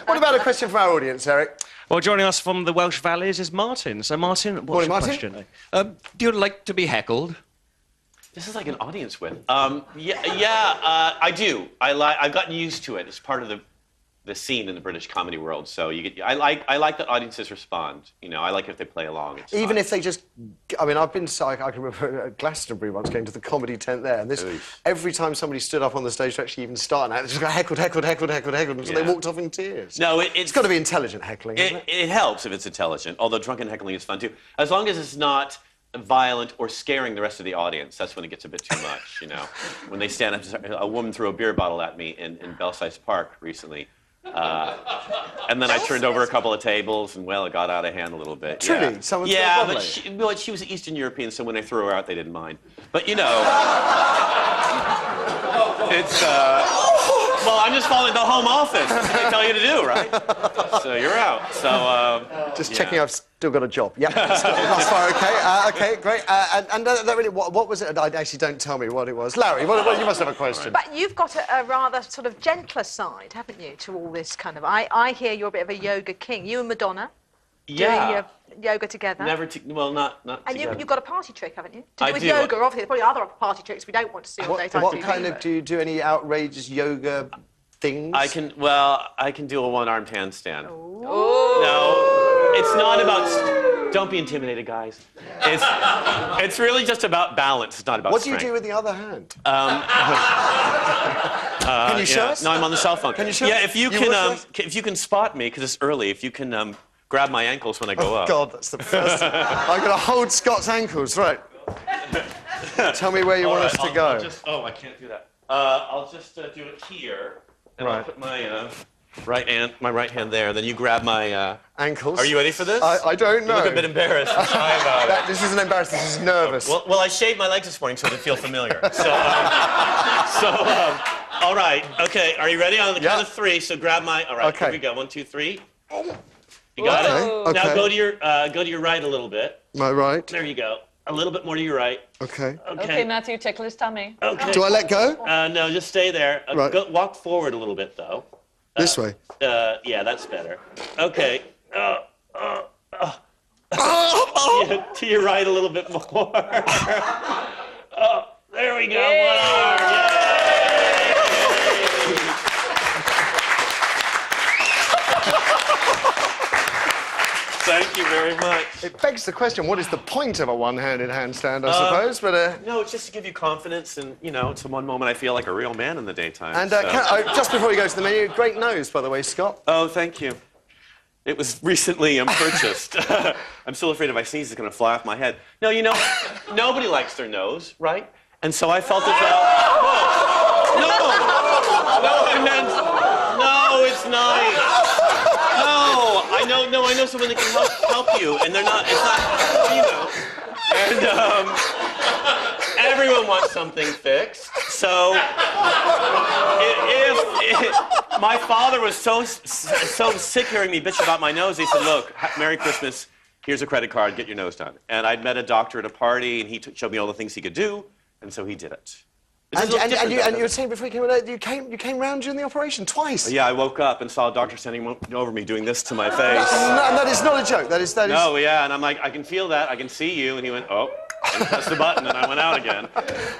What about a question from our audience, Eric? Well, joining us from the Welsh Valleys is Martin. So, Martin, what's your question? Do you like to be heckled? This is like an audience win. I do. I've gotten used to it. It's part of the scene in the British comedy world. So I like that audiences respond. You know, I like if they play along. It's Even fun. if they just... I mean, I can remember at Glastonbury once going to the comedy tent there, and every time somebody stood up on the stage to actually even start an act, they just got heckled, until they walked off in tears. No, it's got to be intelligent heckling, isn't it? It helps if it's intelligent, although drunken heckling is fun too. As long as it's not violent or scaring the rest of the audience, that's when it gets a bit too much, you know. When they stand up, a woman threw a beer bottle at me in Belsize Park recently. And then I turned over a couple of tables, and, well, it got out of hand a little bit. Truly? Yeah, Someone but she was Eastern European, so when I threw her out, they didn't mind. But, you know, it's, well, I'm just following the home office. That's what they tell you to do, right? So you're out. So, just checking I've still got a job. Yeah, that's fine, okay. Okay, great. And that really, what was it? I actually don't tell me what it was. Larry, you must have a question. But you've got a rather sort of gentler side, haven't you, to all this kind of... I hear you're a bit of a yoga king. You and Madonna doing your yoga together. Not and together. you've got a party trick, haven't you? I With do. yoga, obviously. There's probably other party tricks we don't want to see on daytime What TV. kind of... Do you do any outrageous yoga things? I can do a one-armed handstand. No, it's not about... Don't be intimidated, guys. It's really just about balance. It's not about What strength. do you do with the other hand? Can you show us? No, I'm on the cell phone. Can you show us? Yeah, if you can spot me, because it's early, if you can grab my ankles when I go up. God, that's the first... I've got to hold Scott's ankles, right. Tell me where you want us to go. I can't do that. I'll just do it here. And I'll put my right hand there. Then you grab my ankles. Are you ready for this? I don't know. You look a bit embarrassed. Shy about it. This isn't embarrassed. This is nervous. Well, I shaved my legs this morning so they feel familiar. So, all right. Okay, are you ready? On the count of three. So grab my. All right. Here we go. 1, 2, 3. You got it. Okay. Now go to your right a little bit. My right. There you go. A little bit more to your right. Okay. Okay, Matthew, tickle his tummy. Okay. Do I let go? No, just stay there. Right. Walk forward a little bit, though. This way. Yeah, that's better. Okay. To your right a little bit more. There we go. Yay. 1 arm. Yay. Thank you very much. It begs the question, what is the point of a one-handed handstand, I suppose? But no, it's just to give you confidence, and, you know, it's the one moment I feel like a real man in the daytime. And just before we go to the menu, great nose, by the way, Scott. Oh, thank you. It was recently purchased. I'm still afraid if I sneeze, it's going to fly off my head. No, you know, nobody likes their nose, right? And so I felt as though... I meant... No, it's nice. No, I know someone that can help you, and they're not... It's not, you know. And everyone wants something fixed, so... My father was so sick hearing me bitch about my nose. He said, look, Merry Christmas, here's a credit card, get your nose done. And I'd met a doctor at a party, and he showed me all the things he could do, and so he did it. And you were saying before you came you came round during the operation twice. Yeah, I woke up and saw a doctor standing over me doing this to my face. That is not a joke. That is... No, yeah, and I'm like, I can feel that, I can see you, and he went, oh. And pressed the button, and I went out again.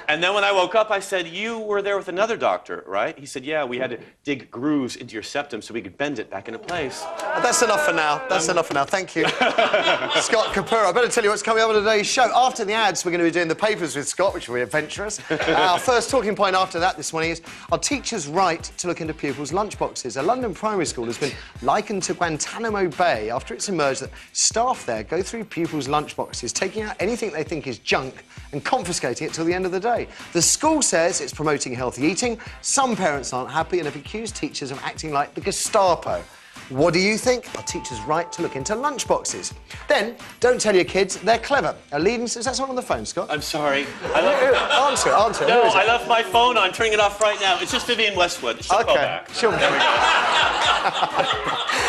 And then when I woke up, I said, you were there with another doctor, right? He said, yeah, we had to dig grooves into your septum so we could bend it back into place. That's enough for now. That's enough for now. Thank you. Scott Capurro. I better tell you what's coming up on today's show. After the ads, we're going to be doing the papers with Scott, which will be adventurous. Our first talking point after that this morning is, are teachers right to look into pupils' lunchboxes? A London primary school has been likened to Guantanamo Bay after it's emerged that staff there go through pupils' lunchboxes, taking out anything they think is junk and confiscating it till the end of the day. The school says it's promoting healthy eating. Some parents aren't happy and have accused teachers of acting like the Gestapo. What do you think? Are teachers right to look into lunchboxes? Then, don't tell your kids they're clever. Is that someone on the phone, Scott? I'm sorry. Answer it. No, I left my phone on. Turning it off right now. It's just Vivian Westwood. She'll call back. Sure.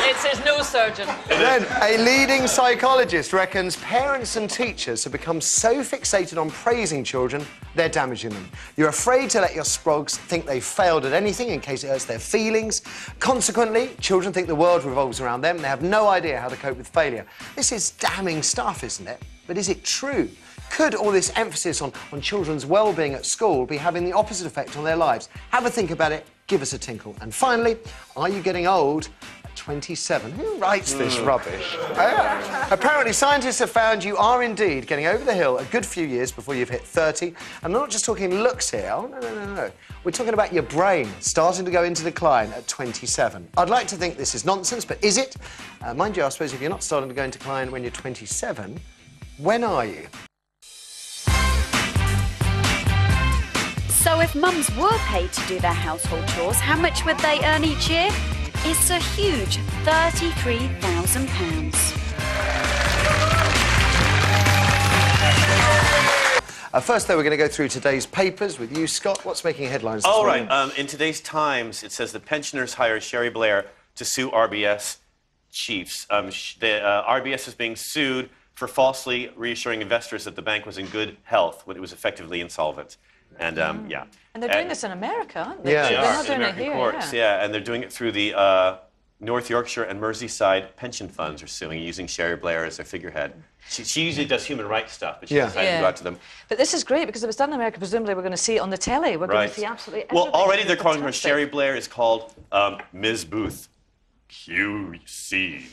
It's This is no surgeon. Then, a leading psychologist reckons parents and teachers have become so fixated on praising children, they're damaging them. You're afraid to let your sprogs think they've failed at anything in case it hurts their feelings. Consequently, children think the world revolves around them. They have no idea how to cope with failure. This is damning stuff, isn't it? But is it true? Could all this emphasis on children's well-being at school be having the opposite effect on their lives? Have a think about it. Give us a tinkle. And finally, are you getting old at 27? Who writes this rubbish? Apparently, scientists have found you are indeed getting over the hill a good few years before you've hit 30. And I'm not just talking looks here. Oh, no. We're talking about your brain starting to go into decline at 27. I'd like to think this is nonsense, but is it? Mind you, I suppose if you're not starting to go into decline when you're 27, when are you? So if mums were paid to do their household chores, how much would they earn each year? It's a huge £33,000. First, though, we're going to go through today's papers with you, Scott. What's making headlines this morning? In today's Times, it says the pensioners hire Sherry Blair to sue RBS chiefs. RBS is being sued for falsely reassuring investors that the bank was in good health when it was effectively insolvent. And, yeah. And they're doing this in America, aren't they? Yeah. They're not in doing it American here. courts, Yeah. and they're doing it through the North Yorkshire and Merseyside pension funds are suing, using Sherry Blair as their figurehead. She usually does human rights stuff, but she decided to go out to them. But this is great, because if it's done in America, presumably we're going to see it on the telly. We're going to see absolutely everything. Well, already they're calling her Sherry Blair is called Ms. Booth. QC.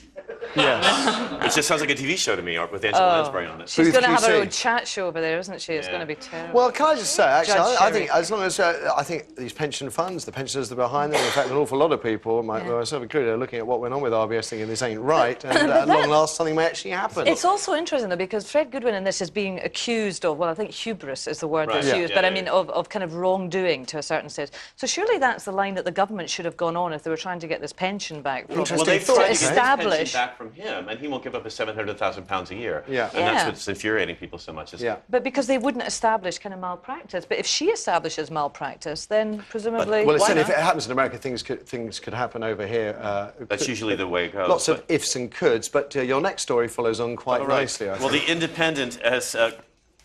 Yes. It just sounds like a TV show to me, or with Angela Lansbury on it. She's going to have her QC. own chat show over there, isn't she? It's going to be terrible. Well, can I just say, actually, Judge I think Sherry. as long as I think these pension funds, the pensioners that are behind them, in fact, an awful lot of people, myself included, are looking at what went on with RBS, thinking this ain't right, and at long last, something may actually happen. It's also interesting, though, because Fred Goodwin in this is being accused of, well, I think hubris is the word that's used, but I mean of kind of wrongdoing to a certain stage. So surely that's the line that the government should have gone on if they were trying to get this pension back. Well, they've tried to get his establish pension back from him, and he won't give up his £700,000 a year. Yeah. And that's what's infuriating people so much. But because they wouldn't establish kind of malpractice. But if she establishes malpractice, then presumably... Well, it's if it happens in America, things could happen over here. That's usually the way it goes. Lots of ifs and coulds, but your next story follows on quite nicely, I think. Well, The Independent has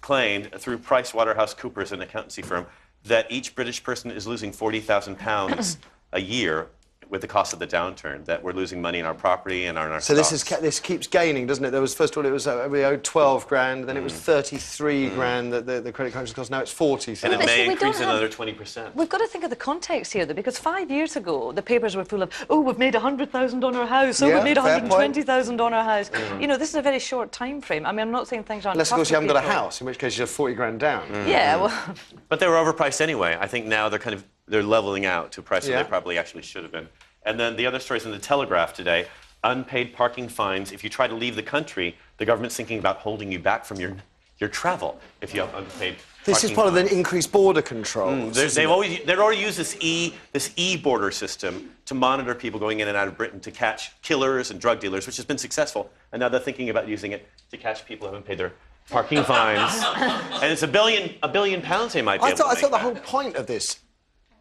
claimed through PricewaterhouseCoopers, an accountancy firm, that each British person is losing £40,000 a year with the cost of the downturn, that we're losing money in our property and on our So stocks. this keeps gaining, doesn't it? There was, first of all, it was we owed 12 grand, then it was 33 grand that the credit crunch cost. Now it's 40. And it But may see, we increase don't have- another 20%. We've got to think of the context here, though, because 5 years ago, the papers were full of, oh, we've made $100,000 on our house, oh, Yeah, we've made fair point. $120,000 on our house. You know, this is a very short time frame. I mean, I'm not saying things aren't Unless, of tough course, you for haven't got a people. house, in which case you're 40 grand down. Yeah, well... But they were overpriced anyway. I think now they're leveling out to a price that they probably actually should have been. And then the other stories in the Telegraph today, unpaid parking fines. If you try to leave the country, the government's thinking about holding you back from your travel if you have unpaid This is part of the increased border controls. They've already used this e-border system to monitor people going in and out of Britain to catch killers and drug dealers, which has been successful. And now they're thinking about using it to catch people who haven't paid their parking fines. And it's £1 billion they might be able to I make thought the back. whole point of this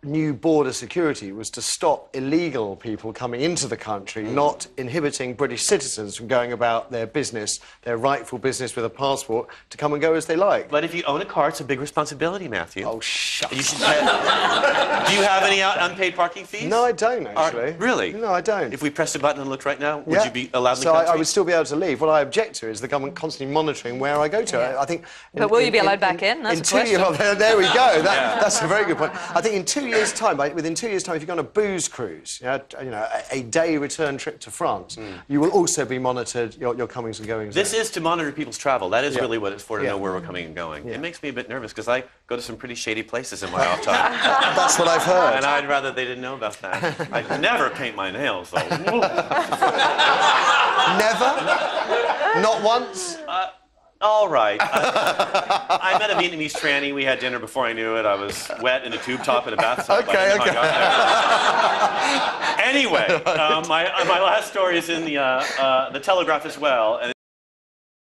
new border security was to stop illegal people coming into the country, not inhibiting British citizens from going about their business, their rightful business with a passport, to come and go as they like. But if you own a car, it's a big responsibility, Matthew. Oh, shut You should pay. Do you have any unpaid parking fees? No, I don't, actually. Really? No, I don't. If we pressed a button and looked right now, would you be allowed in the So country? I would still be able to leave. What I object to is the government constantly monitoring where I go to. I think. But will you be allowed back in? That's the question. Well, there we go. That's a very good point. I think in 2 years' time, within 2 years' time, if you go on a booze cruise, a day return trip to France, you will also be monitored, your comings and goings. This is to monitor people's travel. That is really what it's for, to know where we're coming and going. Yeah. It makes me a bit nervous because I go to some pretty shady places in my off time. That's what I've heard. And I'd rather they didn't know about that. I never paint my nails, though. Never? Not once? All right. I met a Vietnamese tranny. We had dinner before I knew it. I was wet in a tube top in a bathtub. Okay. Anyway, my last story is in the Telegraph as well. And